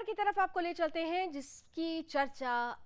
की तरफ आपको ले चलते हैं जिसकी चर्चा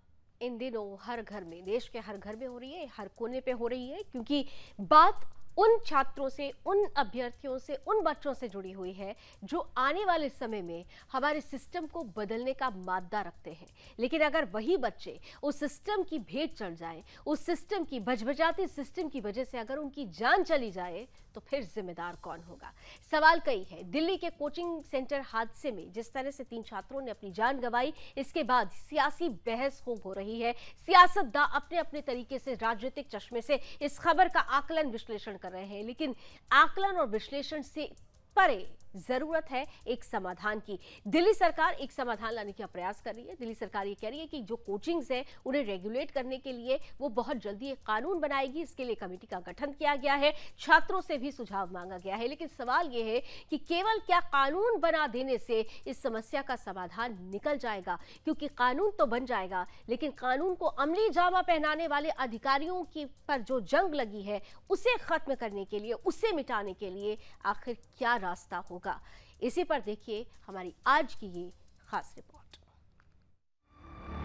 इन दिनों हर घर में, देश के हर घर में हो रही है, हर कोने पे हो रही है, क्योंकि बात उन छात्रों से, उन अभ्यर्थियों से, उन बच्चों से जुड़ी हुई है जो आने वाले समय में हमारे सिस्टम को बदलने का मादा रखते हैं। लेकिन अगर वही बच्चे उस सिस्टम की भेंट चढ़ जाएं, उस सिस्टम की बजबजाते सिस्टम की वजह से अगर उनकी जान चली जाए तो फिर जिम्मेदार कौन होगा? सवाल कई है। दिल्ली के कोचिंग सेंटर हादसे में जिस तरह से 3 छात्रों ने अपनी जान गंवाई, इसके बाद सियासी बहस खूब हो रही है। सियासतदां अपने अपने तरीके से, राजनीतिक चश्मे से इस खबर का आकलन विश्लेषण कर रहे हैं, लेकिन आकलन और विश्लेषण से परे जरूरत है एक समाधान की। दिल्ली सरकार एक समाधान लाने का प्रयास कर रही है। दिल्ली सरकार ये कह रही है कि जो कोचिंग्स हैं उन्हें रेगुलेट करने के लिए वो बहुत जल्दी एक कानून बनाएगी। इसके लिए कमेटी का गठन किया गया है, छात्रों से भी सुझाव मांगा गया है। लेकिन सवाल ये है कि केवल क्या कानून बना देने से इस समस्या का समाधान निकल जाएगा? क्योंकि कानून तो बन जाएगा, लेकिन कानून को अमली जामा पहनाने वाले अधिकारियों की पर जो जंग लगी है उसे खत्म करने के लिए, उसे मिटाने के लिए आखिर क्या रास्ता होगा? इसी पर देखिए हमारी आज की ये खास रिपोर्ट।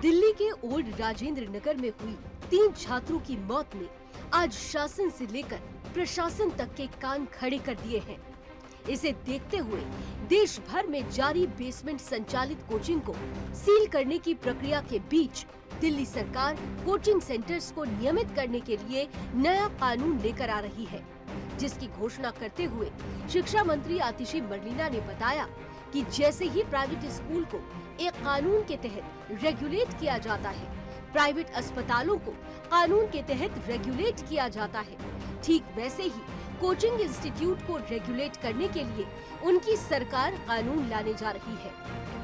दिल्ली के ओल्ड राजेंद्र नगर में हुई 3 छात्रों की मौत ने आज शासन से लेकर प्रशासन तक के कान खड़े कर दिए हैं। इसे देखते हुए देश भर में जारी बेसमेंट संचालित कोचिंग को सील करने की प्रक्रिया के बीच दिल्ली सरकार कोचिंग सेंटर्स को नियमित करने के लिए नया कानून लेकर आ रही है, जिसकी घोषणा करते हुए शिक्षा मंत्री आतिशी मरलीना ने बताया कि जैसे ही प्राइवेट स्कूल को एक कानून के तहत रेगुलेट किया जाता है, प्राइवेट अस्पतालों को कानून के तहत रेगुलेट किया जाता है, ठीक वैसे ही कोचिंग इंस्टीट्यूट को रेगुलेट करने के लिए उनकी सरकार कानून लाने जा रही है,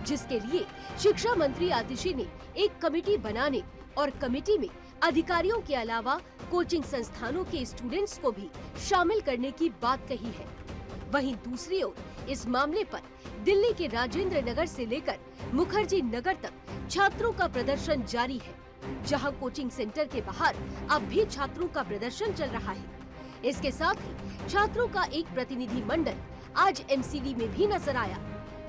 जिसके लिए शिक्षा मंत्री आतिशी ने एक कमेटी बनाने और कमेटी में अधिकारियों के अलावा कोचिंग संस्थानों के स्टूडेंट्स को भी शामिल करने की बात कही है। वहीं दूसरी ओर इस मामले पर दिल्ली के राजेंद्र नगर से लेकर मुखर्जी नगर तक छात्रों का प्रदर्शन जारी है, जहां कोचिंग सेंटर के बाहर अब भी छात्रों का प्रदर्शन चल रहा है। इसके साथ ही छात्रों का एक प्रतिनिधि मंडल आज एमसीडी में भी नजर आया,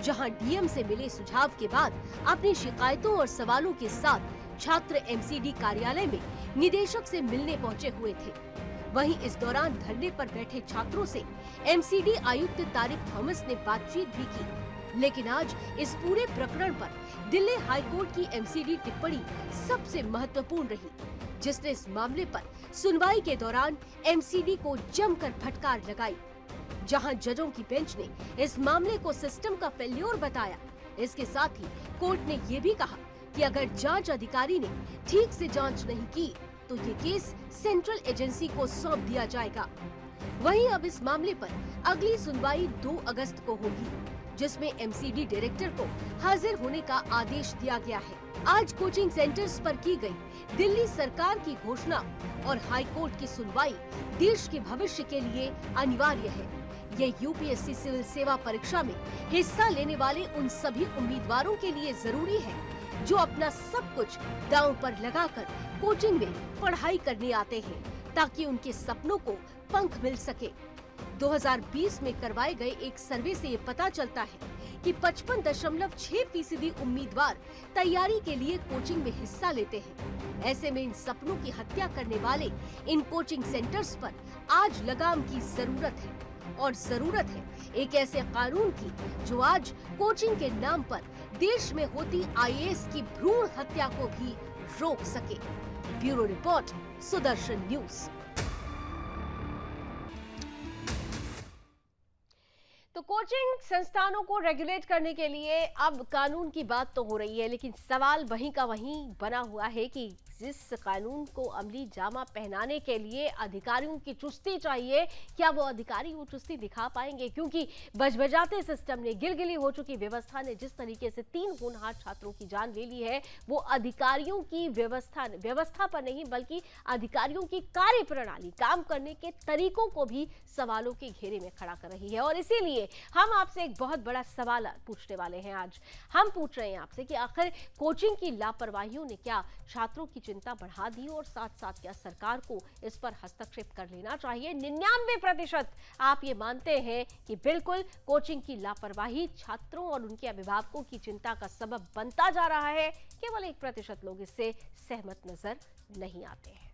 जहां डीएम से मिले सुझाव के बाद अपनी शिकायतों और सवालों के साथ छात्र एमसीडी कार्यालय में निदेशक से मिलने पहुंचे हुए थे। वहीं इस दौरान धरने पर बैठे छात्रों से एमसीडी आयुक्त तारिक थॉमस ने बातचीत भी की। लेकिन आज इस पूरे प्रकरण पर दिल्ली हाईकोर्ट की एमसीडी टिप्पणी सबसे महत्वपूर्ण रही, जिसने इस मामले पर सुनवाई के दौरान एमसीडी को जमकर फटकार लगाई, जहां जजों की बेंच ने इस मामले को सिस्टम का फेल्योर बताया। इसके साथ ही कोर्ट ने ये भी कहा कि अगर जांच अधिकारी ने ठीक से जांच नहीं की तो ये केस सेंट्रल एजेंसी को सौंप दिया जाएगा। वहीं अब इस मामले पर अगली सुनवाई 2 अगस्त को होगी, जिसमें एमसीडी डायरेक्टर को हाजिर होने का आदेश दिया गया है। आज कोचिंग सेंटर्स पर की गई दिल्ली सरकार की घोषणा और हाई कोर्ट की सुनवाई देश के भविष्य के लिए अनिवार्य है। ये यूपीएससी सिविल सेवा परीक्षा में हिस्सा लेने वाले उन सभी उम्मीदवारों के लिए जरूरी है जो अपना सब कुछ दांव पर लगाकर कोचिंग में पढ़ाई करने आते हैं, ताकि उनके सपनों को पंख मिल सके। 2020 में करवाए गए एक सर्वे से ये पता चलता है कि 55.6% उम्मीदवार तैयारी के लिए कोचिंग में हिस्सा लेते हैं। ऐसे में इन सपनों की हत्या करने वाले इन कोचिंग सेंटर्स पर आज लगाम की जरूरत है, और जरूरत है एक ऐसे कानून की जो आज कोचिंग के नाम पर देश में होती आईएएस की भ्रूण हत्या को भी रोक सके। Bureau report, Sudarshan news. तो कोचिंग संस्थानों को रेगुलेट करने के लिए अब कानून की बात तो हो रही है, लेकिन सवाल वहीं का वहीं बना हुआ है कि जिस कानून को अमली जामा पहनाने के लिए अधिकारियों की चुस्ती चाहिए, क्या वो अधिकारी वो चुस्ती दिखा पाएंगे? क्योंकि बजबजाते सिस्टम ने, गिलगिली हो चुकी व्यवस्था ने जिस तरीके से 3 होनहार छात्रों की जान ले ली है, वो अधिकारियों की व्यवस्था पर नहीं बल्कि अधिकारियों की कार्य प्रणाली, काम करने के तरीकों को भी सवालों के घेरे में खड़ा कर रही है। और इसीलिए हम आपसे एक बहुत बड़ा सवाल पूछने वाले हैं। आज हम पूछ रहे हैं आपसे कि आखिर कोचिंग की लापरवाहियों ने क्या छात्रों की चिंता बढ़ा दी और साथ साथ क्या सरकार को इस पर हस्तक्षेप कर लेना चाहिए। 99% आप ये मानते हैं कि बिल्कुल कोचिंग की लापरवाही छात्रों और उनके अभिभावकों की चिंता का सबब बनता जा रहा है। केवल 1% लोग इससे सहमत नजर नहीं आते हैं।